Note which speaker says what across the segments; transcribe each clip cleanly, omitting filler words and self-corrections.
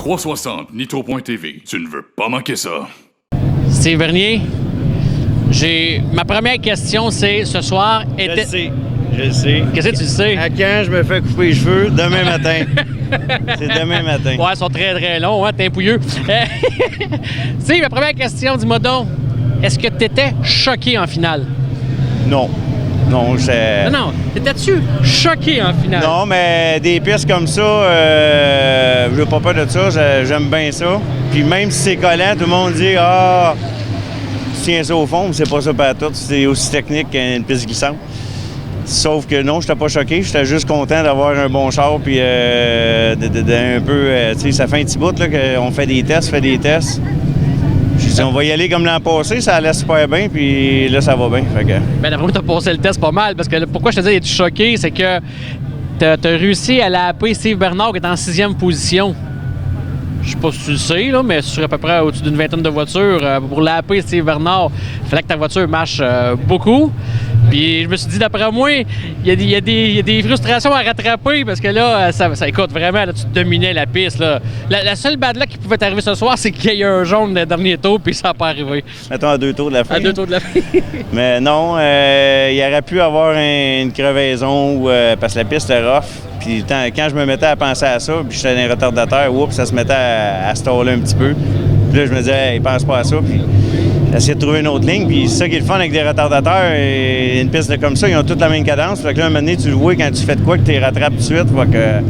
Speaker 1: 360 Nitro.tv. Tu ne veux pas manquer ça.
Speaker 2: Steve Bernier, ma première question, c'est ce soir était...
Speaker 3: Je le sais.
Speaker 2: Qu'est-ce que tu sais?
Speaker 3: À quand je me fais couper les cheveux? Demain matin. C'est demain matin.
Speaker 2: Ouais, ils sont très, très longs, hein, t'es un pouilleux. Steve, ma première question, dis-moi donc, est-ce que t'étais choqué en finale?
Speaker 3: Non. Non, c'est...
Speaker 2: Non, t'étais-tu choqué en finale?
Speaker 3: Non, mais des pistes comme ça, je veux pas peur de ça, j'aime bien ça. Puis même si c'est collant, tout le monde dit « Ah, tu tiens ça au fond », c'est pas ça pas tout, c'est aussi technique qu'une piste glissante. Sauf que non, j'étais pas choqué, j'étais juste content d'avoir un bon char, puis un peu, tu sais, ça fait un petit bout là, qu'on fait des tests. J'ai dit, on va y aller comme l'an passé, ça allait super bien, puis là, ça va bien. Fait que...
Speaker 2: Ben, d'après moi, t'as passé le test pas mal, parce que pourquoi je te dis, es-tu choqué, c'est que t'as réussi à lapper Steve Bernard, qui est en 6e position. Je sais pas si tu le sais, là, mais sur à peu près au-dessus d'une vingtaine de voitures, pour lapper Steve Bernard, il fallait que ta voiture marche beaucoup. Puis je me suis dit, d'après moi, il y a des frustrations à rattraper parce que là, ça écoute, vraiment, là, tu dominais la piste. Là. La seule bad là qui pouvait t'arriver ce soir, c'est qu'il y a eu un jaune dans le dernier tour, puis ça n'a pas arrivé.
Speaker 3: Mettons à 2 tours de la fin.
Speaker 2: À 2 tours de la fin.
Speaker 3: Mais non, il aurait pu avoir une crevaison parce que la piste est rough. Puis quand je me mettais à penser à ça, puis j'étais dans les retardateurs, ça se mettait à staller un petit peu. Puis là, je me disais, hey, pense pas à ça. Puis j'essayais de trouver une autre ligne. Puis c'est ça qui est le fun avec des retardateurs. Et une piste comme ça, ils ont toutes la même cadence. Fait que là, un moment donné, tu le vois quand tu fais de quoi que tu les rattrapes tout de suite. Fait que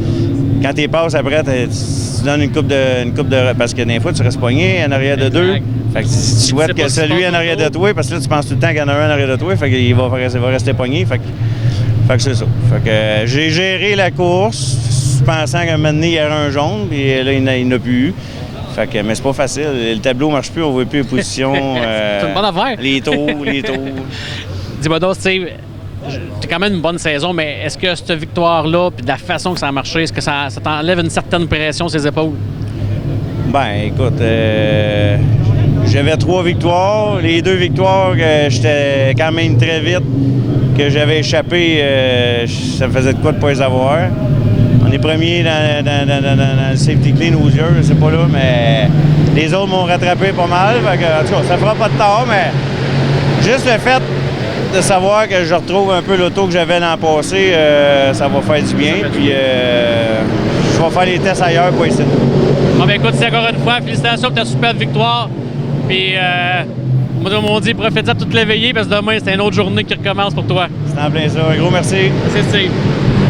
Speaker 3: quand tu les passes après, tu donnes une coupe de. Parce que des fois, tu restes pogné en arrière de deux. Fait que tu souhaites que celui en arrière de toi, parce que là, tu penses tout le temps qu'il y en a un en arrière de toi. Fait qu'il va rester pogné. Fait que c'est ça. Fait que j'ai géré la course pensant qu'à un moment donné, il y aurait un jaune, puis là, il n'y en a plus eu. Fait que, mais c'est pas facile. Le tableau marche plus, on voit plus les positions.
Speaker 2: C'est une bonne affaire.
Speaker 3: Les tours.
Speaker 2: Dis-moi donc, Steve, t'as quand même une bonne saison, mais est-ce que cette victoire-là, puis de la façon que ça a marché, est-ce que ça t'enlève une certaine pression sur les épaules?
Speaker 3: Ben, écoute, j'avais 3 victoires. Les 2 victoires, j'étais quand même très vite. Que j'avais échappé, ça me faisait de quoi de ne pas les avoir. On est premier dans le safety clean aux yeux, je sais pas là, mais les autres m'ont rattrapé pas mal. Fait que, en tout cas, ça fera pas de tort, mais juste le fait de savoir que je retrouve un peu l'auto que j'avais l'an passé, ça va faire du bien. Puis je vais faire les tests ailleurs pour essayer.
Speaker 2: Bon, ben écoute, c'est encore une fois, félicitations pour ta superbe victoire. Puis moi, comme on dit, profite-en toute la veillée parce que demain, c'est une autre journée qui recommence pour toi.
Speaker 3: C'est en plein ça. Un gros merci.
Speaker 2: Merci, Steve.